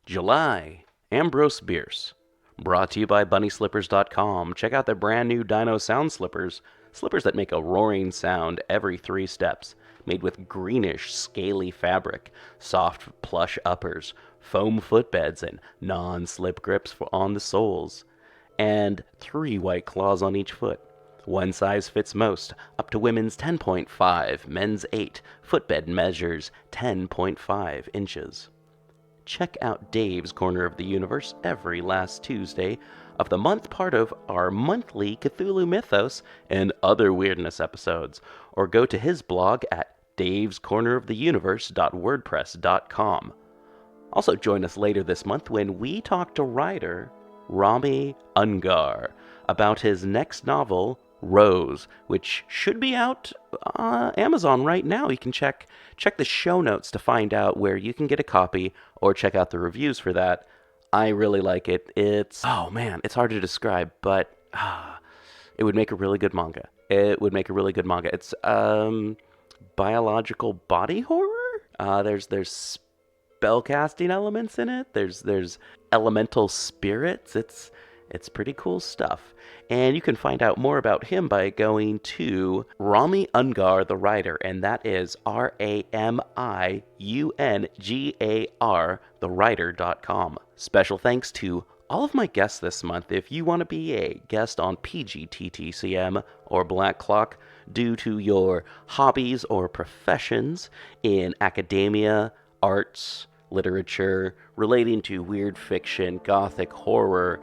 JulyAmbrose Bierce. Brought to you by BunnySlippers.com. Check out their brand new Dino sound slippers. Slippers that make a roaring sound every 3 steps. Made with greenish, scaly fabric, soft plush uppers, foam footbeds, and non-slip grips on the soles. And 3 white claws on each foot. One size fits most, up to women's 10.5, men's 8. Footbed measures 10.5 inches. Check out Dave's Corner of the Universe every last Tuesday of the month, part of our monthly Cthulhu Mythos and other weirdness episodes, or go to his blog at davescorneroftheuniverse.wordpress.com. Also join us later this month when we talk to writer Rami Ungar about his next novel, Rose, which should be out on Amazon right now. You can check the show notes to find out where you can get a copy, or check out the reviews for that. I really like it. It's hard to describe, but it would make a really good manga. It's biological body horror. There's spellcasting elements in it. There's elemental spirits. It's pretty cool stuff. And you can find out more about him by going to Rami Ungar, the writer, and that is RAMIUNGAR, thewriter.com. Special thanks to all of my guests this month. If you want to be a guest on PGTTCM or Black Clock due to your hobbies or professions in academia, arts, literature, relating to weird fiction, gothic, horror,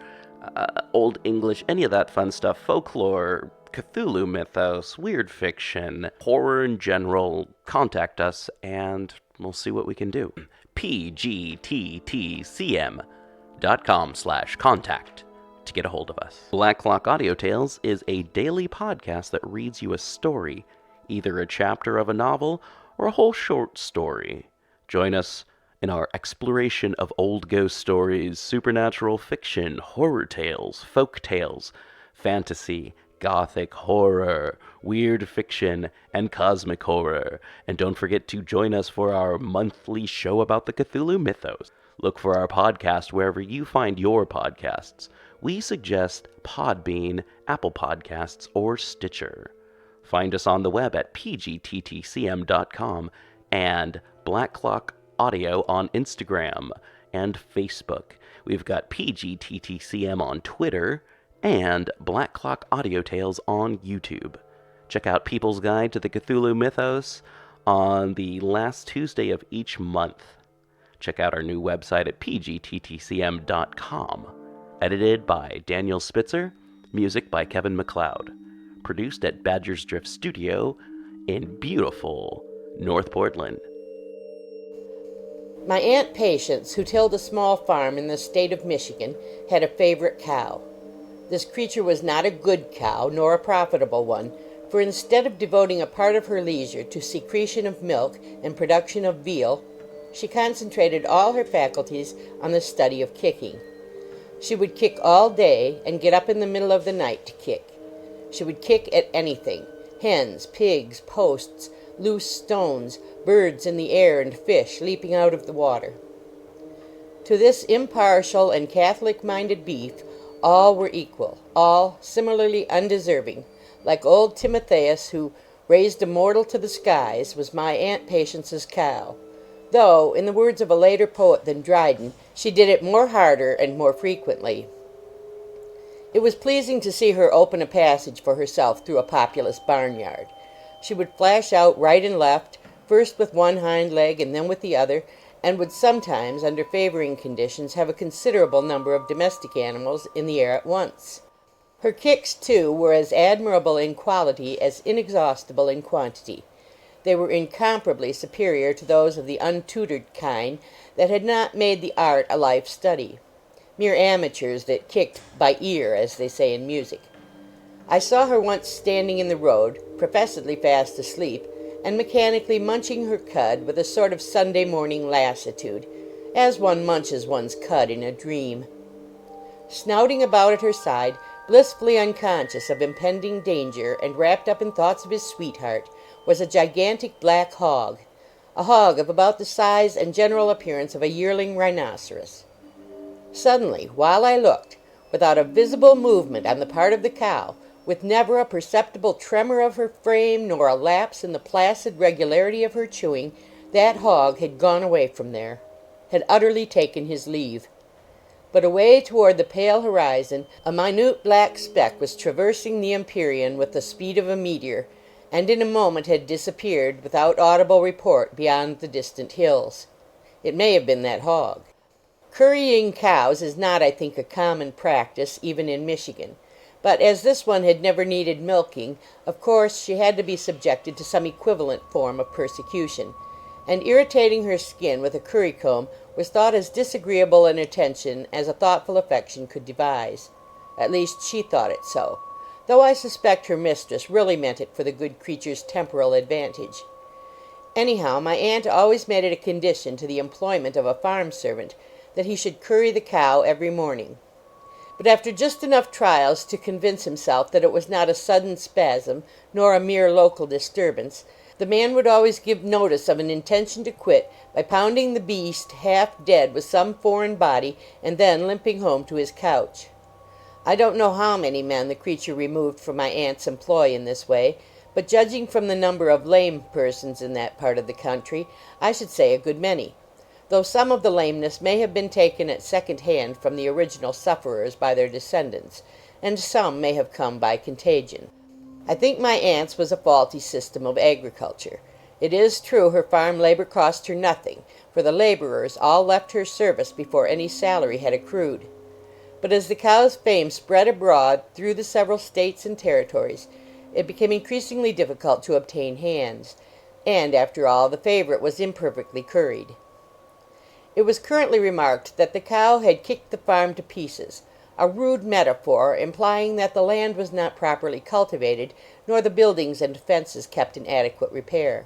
Old English, any of that fun stuff, folklore, Cthulhu Mythos, weird fiction, horror in general, contact us and we'll see what we can do. pgttcm.com/contact to get a hold of us. Black Clock Audio Tales is a daily podcast that reads you a story, either a chapter of a novel or a whole short story. Join us in our exploration of old ghost stories, supernatural fiction, horror tales, folk tales, fantasy, gothic horror, weird fiction, and cosmic horror. And don't forget to join us for our monthly show about the Cthulhu Mythos. Look for our podcast wherever you find your podcasts. We suggest Podbean, Apple Podcasts, or Stitcher. Find us on the web at pgttcm.com and Black Clock Audio on Instagram and Facebook. We've got PGTTCM on Twitter and Black Clock Audio Tales on YouTube. Check out People's Guide to the Cthulhu Mythos on the last Tuesday of each month. Check out our new website at pgttcm.com. Edited by Daniel Spitzer. Music by Kevin MacLeod. Produced at Badger's Drift Studio in beautiful North Portland. My Aunt Patience, who tilled a small farm in the state of Michigan, had a favorite cow. This creature was not a good cow, nor a profitable one, for instead of devoting a part of her leisure to secretion of milk and production of veal, she concentrated all her faculties on the study of kicking. She would kick all day and get up in the middle of the night to kick. She would kick at anything: hens, pigs, posts, loose stones, birds in the air, and fish leaping out of the water. To this impartial and Catholic-minded beef, all were equal, all similarly undeserving. Like old Timotheus, who raised a mortal to the skies, was my Aunt Patience's cow, though, in the words of a later poet than Dryden, she did it more harder and more frequently. It was pleasing to see her open a passage for herself through a populous barnyard. She would flash out right and left, first with one hind leg and then with the other, and would sometimes, under favoring conditions, have a considerable number of domestic animals in the air at once. Her kicks, too, were as admirable in quality as inexhaustible in quantity. They were incomparably superior to those of the untutored kind that had not made the art a life study. Mere amateurs that kicked by ear, as they say in music. I saw her once standing in the road, professedly fast asleep, and mechanically munching her cud with a sort of Sunday morning lassitude, as one munches one's cud in a dream. Snouting about at her side, blissfully unconscious of impending danger and wrapped up in thoughts of his sweetheart, was a gigantic black hog, a hog of about the size and general appearance of a yearling rhinoceros. Suddenly, while I looked, without a visible movement on the part of the cow, with never a perceptible tremor of her frame nor a lapse in the placid regularity of her chewing, that hog had gone away from there, had utterly taken his leave. But away toward the pale horizon a minute black speck was traversing the empyrean with the speed of a meteor, and in a moment had disappeared, without audible report, beyond the distant hills. It may have been that hog. Currying cows is not, I think, a common practice, even in Michigan. But as this one had never needed milking, of course she had to be subjected to some equivalent form of persecution, and irritating her skin with a currycomb was thought as disagreeable an attention as a thoughtful affection could devise. At least she thought it so, though I suspect her mistress really meant it for the good creature's temporal advantage. Anyhow, my aunt always made it a condition to the employment of a farm servant that he should curry the cow every morning. But after just enough trials to convince himself that it was not a sudden spasm, nor a mere local disturbance, the man would always give notice of an intention to quit by pounding the beast half dead with some foreign body, and then limping home to his couch. I don't know how many men the creature removed from my aunt's employ in this way, but judging from the number of lame persons in that part of the country, I should say a good many, though some of the lameness may have been taken at second hand from the original sufferers by their descendants, and some may have come by contagion. I think my aunt's was a faulty system of agriculture. It is true her farm labor cost her nothing, for the laborers all left her service before any salary had accrued. But as the cow's fame spread abroad through the several states and territories, it became increasingly difficult to obtain hands, and, after all, the favorite was imperfectly curried. It was currently remarked that the cow had kicked the farm to pieces, a rude metaphor implying that the land was not properly cultivated, nor the buildings and fences kept in adequate repair.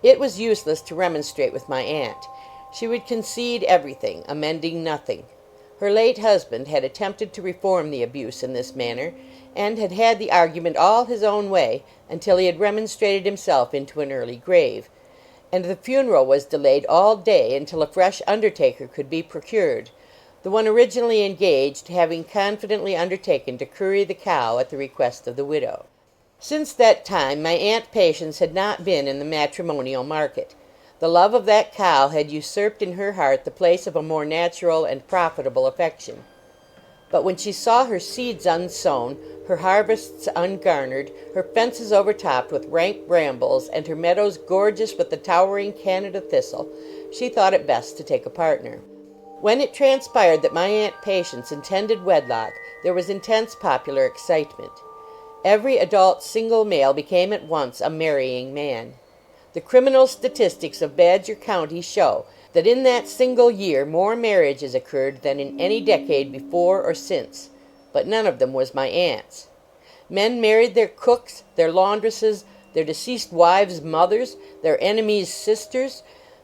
It was useless to remonstrate with my aunt. She would concede everything, amending nothing. Her late husband had attempted to reform the abuse in this manner, and had had the argument all his own way until he had remonstrated himself into an early grave, and the funeral was delayed all day until a fresh undertaker could be procured, the one originally engaged having confidently undertaken to curry the cow at the request of the widow. Since that time my Aunt Patience had not been in the matrimonial market. The love of that cow had usurped in her heart the place of a more natural and profitable affection. But when she saw her seeds unsown, her harvests ungarnered, her fences overtopped with rank brambles, and her meadows gorgeous with the towering Canada thistle, she thought it best to take a partner. When it transpired that my Aunt Patience intended wedlock, there was intense popular excitement. Every adult single male became at once a marrying man. The criminal statistics of Badger County show that in that single year more marriages occurred than in any decade before or since, but none of them was my aunt's. Men married their cooks, their laundresses, their deceased wives' mothers, their enemies' sisters,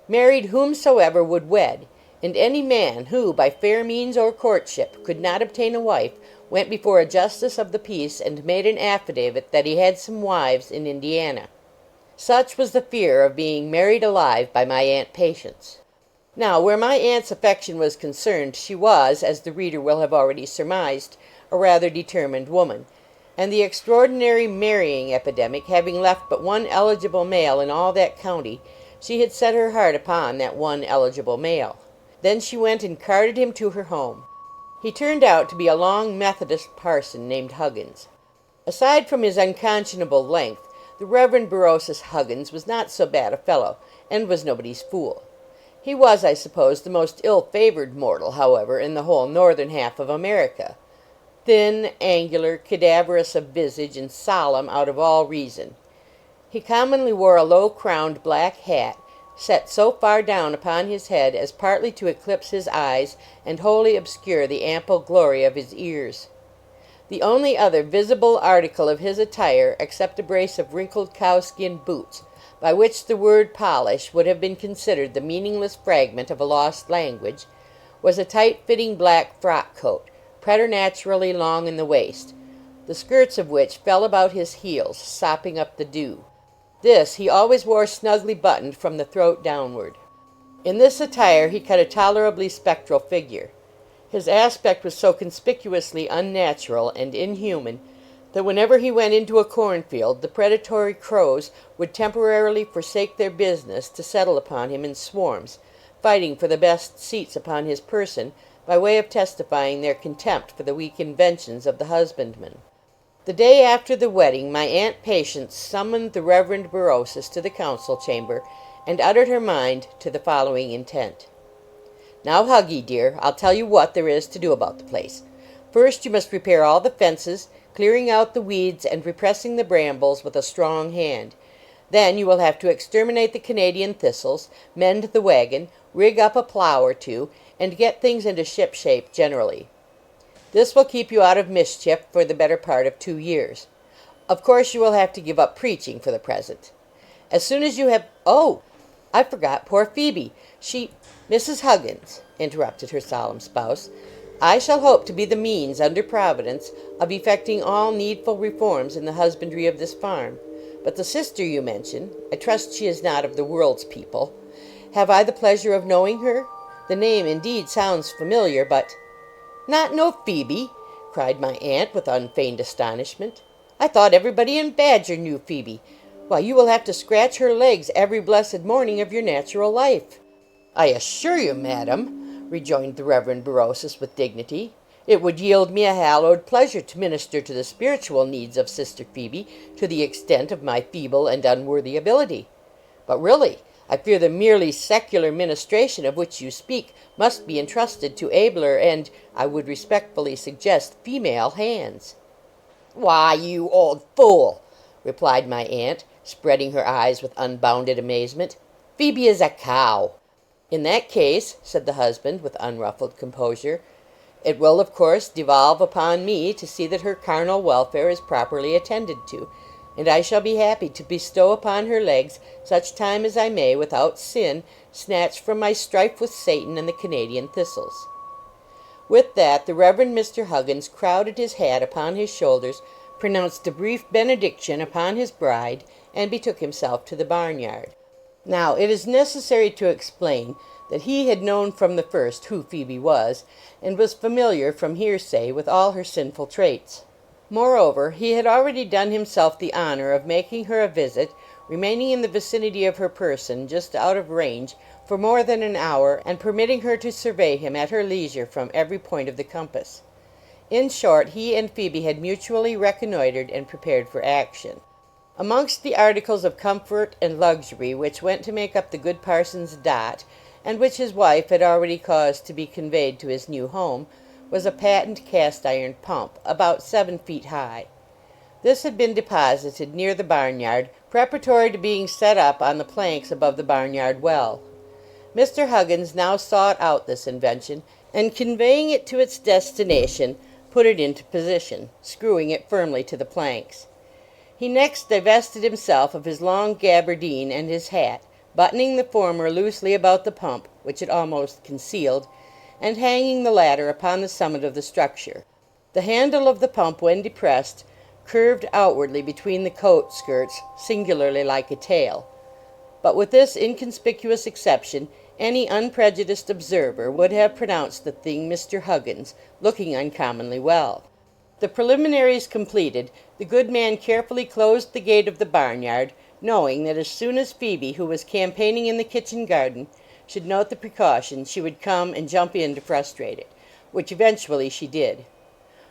married whomsoever would wed, and any man who, by fair means or courtship, could not obtain a wife, went before a justice of the peace and made an affidavit that he had some wives in Indiana. Such was the fear of being married alive by my Aunt Patience. Now, where my aunt's affection was concerned, she was, as the reader will have already surmised, a rather determined woman, and the extraordinary marrying epidemic having left but one eligible male in all that county, she had set her heart upon that one eligible male. Then she went and carted him to her home. He turned out to be a long Methodist parson named Huggins. Aside from his unconscionable length, the Reverend Berosus Huggins was not so bad a fellow, and was nobody's fool. He was, I suppose, the most ill-favored mortal, however, in the whole northern half of America. Thin, angular, cadaverous of visage, and solemn out of all reason. He commonly wore a low-crowned black hat, set so far down upon his head as partly to eclipse his eyes and wholly obscure the ample glory of his ears. The only other visible article of his attire, except a brace of wrinkled cowskin boots, by which the word polish would have been considered the meaningless fragment of a lost language, was a tight-fitting black frock-coat, preternaturally long in the waist, the skirts of which fell about his heels, sopping up the dew. This he always wore snugly buttoned from the throat downward. In this attire he cut a tolerably spectral figure. His aspect was so conspicuously unnatural and inhuman that whenever he went into a cornfield the predatory crows would temporarily forsake their business to settle upon him in swarms, fighting for the best seats upon his person by way of testifying their contempt for the weak inventions of the husbandman. The day after the wedding my Aunt Patience summoned the Reverend Berosus to the council chamber and uttered her mind to the following intent. "Now, Huggy, dear, I'll tell you what there is to do about the place. First, you must repair all the fences, clearing out the weeds and repressing the brambles with a strong hand. Then you will have to exterminate the Canadian thistles, mend the wagon, rig up a plow or two, and get things into ship-shape generally. This will keep you out of mischief for the better part of 2 years. Of course, you will have to give up preaching for the present. As soon as you have— Oh, I forgot poor Phoebe. Mrs. Huggins," interrupted her solemn spouse, "I shall hope to be the means, under Providence, of effecting all needful reforms in the husbandry of this farm. But the sister you mention, I trust she is not of the world's people. Have I the pleasure of knowing her? The name, indeed, sounds familiar, but—" "Not know Phoebe!" cried my aunt with unfeigned astonishment. "I thought everybody in Badger knew Phoebe. Why, you will have to scratch her legs every blessed morning of your natural life." "I assure you, madam," rejoined the Reverend Berosus with dignity, "it would yield me a hallowed pleasure to minister to the spiritual needs of Sister Phoebe to the extent of my feeble and unworthy ability. But really, I fear the merely secular ministration of which you speak must be entrusted to abler and, I would respectfully suggest, female hands." "Why, you old fool!" replied my aunt, spreading her eyes with unbounded amazement, "Phoebe is a cow." "In that case," said the husband with unruffled composure, "it will, of course, devolve upon me to see that her carnal welfare is properly attended to, and I shall be happy to bestow upon her legs such time as I may, without sin, snatch from my strife with Satan and the Canadian thistles." With that the Reverend Mr. Huggins crowded his hat upon his shoulders, pronounced a brief benediction upon his bride, and betook himself to the barnyard. Now, it is necessary to explain that he had known from the first who Phoebe was, and was familiar from hearsay with all her sinful traits. Moreover, he had already done himself the honor of making her a visit, remaining in the vicinity of her person, just out of range, for more than an hour, and permitting her to survey him at her leisure from every point of the compass. In short, he and Phoebe had mutually reconnoitred and prepared for action. Amongst the articles of comfort and luxury which went to make up the good parson's dot, and which his wife had already caused to be conveyed to his new home, was a patent cast-iron pump, about 7 feet high. This had been deposited near the barnyard, preparatory to being set up on the planks above the barnyard well. Mr. Huggins now sought out this invention, and conveying it to its destination, put it into position, screwing it firmly to the planks. He next divested himself of his long gabardine and his hat, buttoning the former loosely about the pump, which it almost concealed, and hanging the latter upon the summit of the structure. The handle of the pump, when depressed, curved outwardly between the coat skirts, singularly like a tail. But with this inconspicuous exception, any unprejudiced observer would have pronounced the thing Mr. Huggins, looking uncommonly well. The preliminaries completed, the good man carefully closed the gate of the barnyard, knowing that as soon as Phoebe, who was campaigning in the kitchen garden, should note the precaution, she would come and jump in to frustrate it, which eventually she did.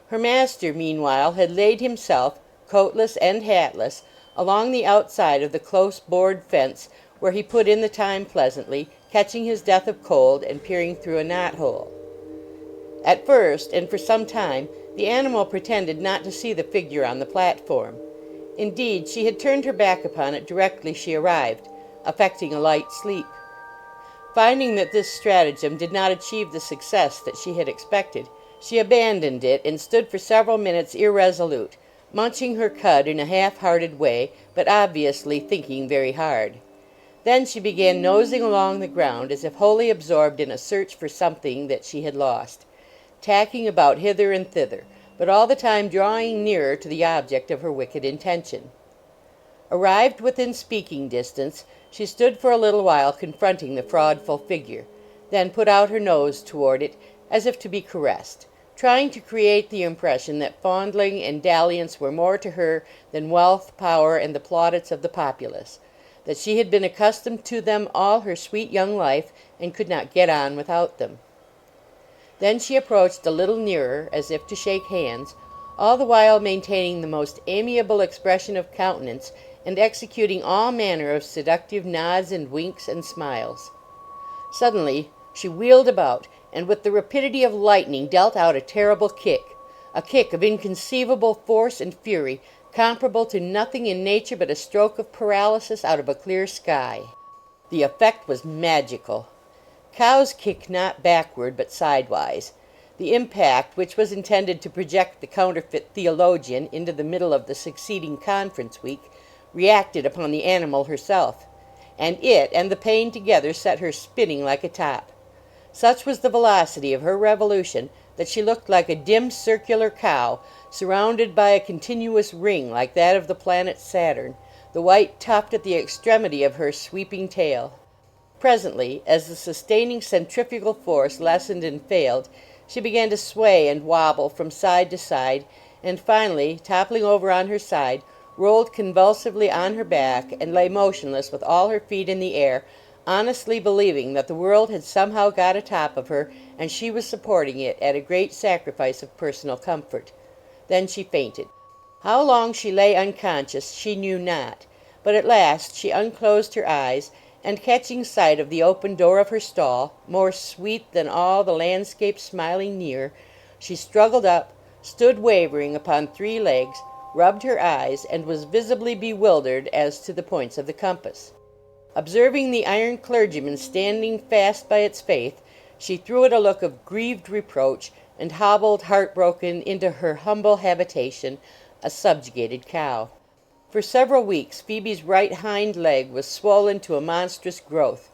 Her master, meanwhile, had laid himself, coatless and hatless, along the outside of the close board fence, where he put in the time pleasantly, catching his death of cold and peering through a knot-hole. At first, and for some time, the animal pretended not to see the figure on the platform. Indeed, she had turned her back upon it directly she arrived, affecting a light sleep. Finding that this stratagem did not achieve the success that she had expected, she abandoned it and stood for several minutes irresolute, munching her cud in a half-hearted way, but obviously thinking very hard. Then she began nosing along the ground as if wholly absorbed in a search for something that she had lost, tacking about hither and thither, but all the time drawing nearer to the object of her wicked intention. Arrived within speaking distance, she stood for a little while confronting the fraudful figure, then put out her nose toward it, as if to be caressed, trying to create the impression that fondling and dalliance were more to her than wealth, power, and the plaudits of the populace, that she had been accustomed to them all her sweet young life, and could not get on without them. Then she approached a little nearer, as if to shake hands, all the while maintaining the most amiable expression of countenance, and executing all manner of seductive nods and winks and smiles. Suddenly she wheeled about, and with the rapidity of lightning dealt out a terrible kick, a kick of inconceivable force and fury, comparable to nothing in nature but a stroke of paralysis out of a clear sky. The effect was magical. Cows kick not backward, but sidewise. The impact, which was intended to project the counterfeit theologian into the middle of the succeeding conference week, reacted upon the animal herself, and it and the pain together set her spinning like a top. Such was the velocity of her revolution that she looked like a dim circular cow, surrounded by a continuous ring like that of the planet Saturn, the white tuft at the extremity of her sweeping tail. Presently, as the sustaining centrifugal force lessened and failed, she began to sway and wobble from side to side, and finally, toppling over on her side, rolled convulsively on her back, and lay motionless with all her feet in the air, honestly believing that the world had somehow got atop of her, and she was supporting it at a great sacrifice of personal comfort. Then she fainted. How long she lay unconscious she knew not, but at last she unclosed her eyes, and catching sight of the open door of her stall, more sweet than all the landscape smiling near, she struggled up, stood wavering upon 3 legs, rubbed her eyes, and was visibly bewildered as to the points of the compass. Observing the iron clergyman standing fast by its faith, she threw it a look of grieved reproach, and hobbled heartbroken into her humble habitation, a subjugated cow. For several weeks Phoebe's right hind leg was swollen to a monstrous growth,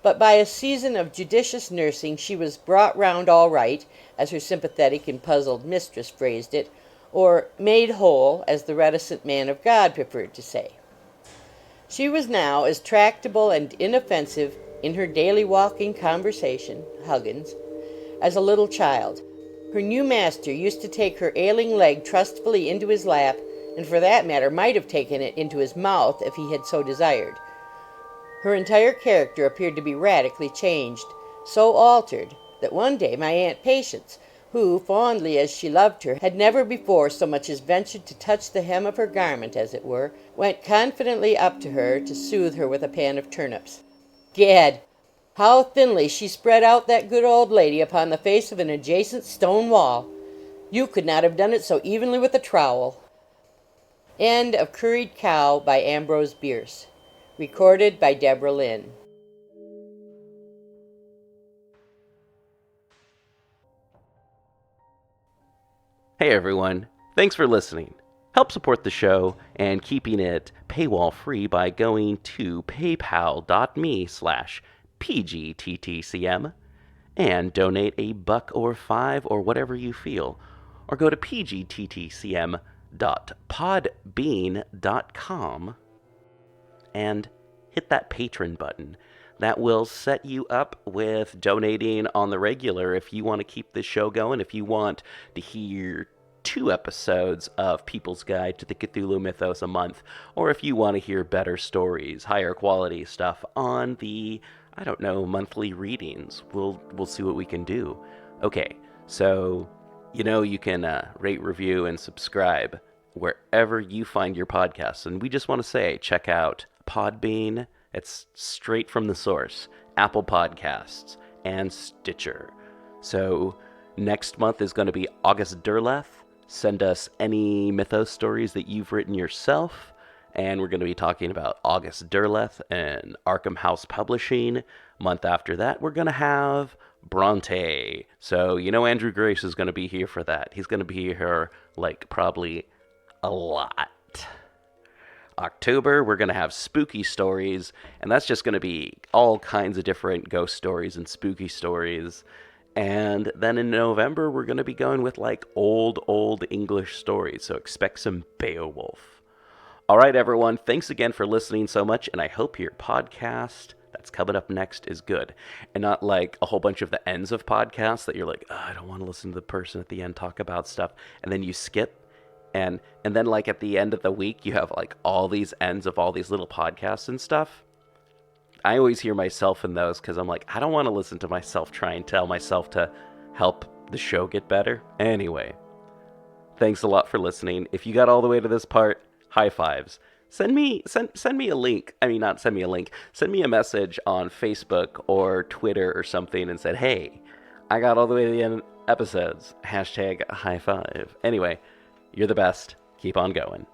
but by a season of judicious nursing she was brought round all right, as her sympathetic and puzzled mistress phrased it, or made whole, as the reticent man of God preferred to say. She was now as tractable and inoffensive in her daily walking conversation, Huggins, as a little child. Her new master used to take her ailing leg trustfully into his lap, and for that matter might have taken it into his mouth if he had so desired. Her entire character appeared to be radically changed, so altered that one day my Aunt Patience, who, fondly as she loved her, had never before so much as ventured to touch the hem of her garment, as it were, went confidently up to her to soothe her with a pan of turnips. Gad! How thinly she spread out that good old lady upon the face of an adjacent stone wall! You could not have done it so evenly with a trowel. End of Curried Cow by Ambrose Bierce. Recorded by Deborah Lynn. Hey everyone, thanks for listening. Help support the show and keeping it paywall free by going to paypal.me/pgttcm and donate $1 or $5 or whatever you feel, or go to pgttcm.podbean.com and hit that patron button. That will set you up with donating on the regular if you want to keep this show going, if you want to hear 2 episodes of People's Guide to the Cthulhu Mythos a month, or if you want to hear better stories, higher quality stuff on the, monthly readings. We'll see what we can do. Okay, so, you can rate, review, and subscribe wherever you find your podcasts. And we just want to say, check out Podbean. It's straight from the source. Apple Podcasts and Stitcher. So next month is going to be August Derleth. Send us any mythos stories that you've written yourself. And we're going to be talking about August Derleth and Arkham House Publishing. Month after that, we're going to have Bronte. So, Andrew Grace is going to be here for that. He's going to be here, probably a lot. October, we're going to have spooky stories, and that's just going to be all kinds of different ghost stories and spooky stories. And then in November, we're going to be going with old English stories, so expect some Beowulf. All right, everyone, thanks again for listening so much, and I hope your podcast that's coming up next is good. And not like a whole bunch of the ends of podcasts that you're like, oh, I don't want to listen to the person at the end talk about stuff. And then you skip. And then like at the end of the week, you have like all these ends of all these little podcasts and stuff. I always hear myself in those because I'm like, I don't want to listen to myself try and tell myself to help the show get better. Anyway, thanks a lot for listening. If you got all the way to this part, high fives. Send me a link. I mean, not send me a link. Send me a message on Facebook or Twitter or something and said, hey, I got all the way to the end of episodes. Hashtag high five. Anyway, you're the best. Keep on going.